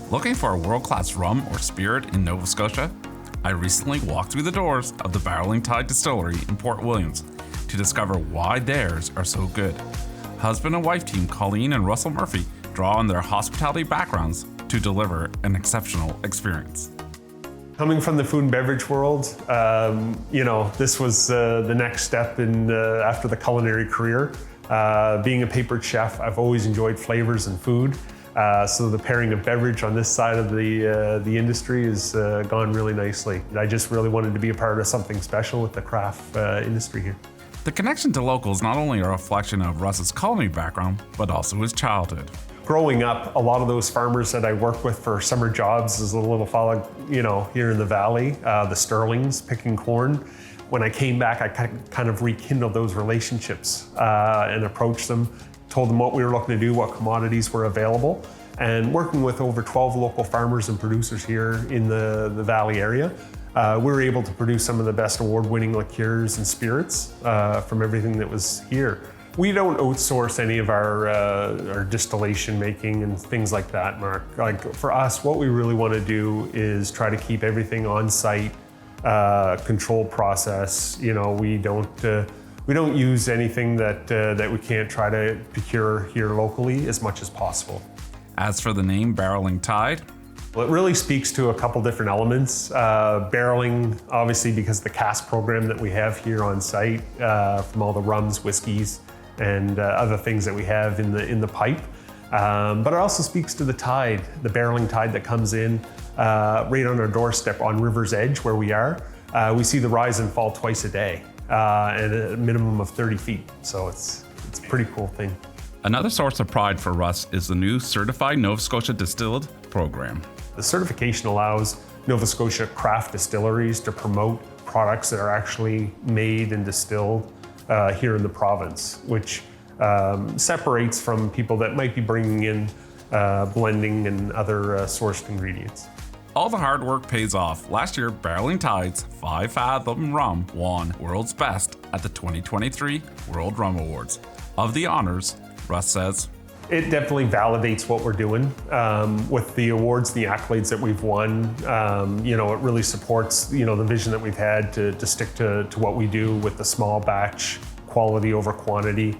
Looking for a world-class rum or spirit in Nova Scotia? I recently walked through the doors of the Barreling Tide Distillery in Port Williams to discover why theirs are so good. Husband and wife team Colleen and Russell Murphy draw on their hospitality backgrounds to deliver an exceptional experience. Coming from the food and beverage world, this was the next step in after the culinary career. Being a papered chef, I've always enjoyed flavors and food. So the pairing of beverage on this side of the industry has gone really nicely. I just really wanted to be a part of something special with the craft industry here. The connection to locals not only a reflection of Russ's culinary background, but also his childhood. Growing up, a lot of those farmers that I worked with for summer jobs as a little fella, here in the valley, the Sterlings, picking corn. When I came back, I kind of rekindled those relationships and approached them, told them what we were looking to do, what commodities were available. And working with over 12 local farmers and producers here in the valley area, we were able to produce some of the best award-winning liqueurs and spirits from everything that was here. We don't outsource any of our distillation making and things like that, Mark. Like for us, what we really want to do is try to keep everything on site, controlled process. We don't use anything that we can't try to procure here locally as much as possible. As for the name Barreling Tide, well, it really speaks to a couple different elements. Barreling, obviously, because the cask program that we have here on site, from all the rums, whiskeys, and other things that we have in the pipe. But it also speaks to the tide, the barreling tide that comes in right on our doorstep on River's Edge where we are. We see the rise and fall twice a day at a minimum of 30 feet. So it's a pretty cool thing. Another source of pride for Russ is the new Certified Nova Scotia Distilled program. The certification allows Nova Scotia craft distilleries to promote products that are actually made and distilled here in the province, which separates from people that might be bringing in blending and other sourced ingredients. All the hard work pays off. Last year, Barreling Tide's 5 Fathom Rum won World's Best at the 2023 World Rum Awards. Of the honors, Russ says, it definitely validates what we're doing with the awards, the accolades that we've won. It really supports, the vision that we've had to stick to what we do with the small batch, quality over quantity.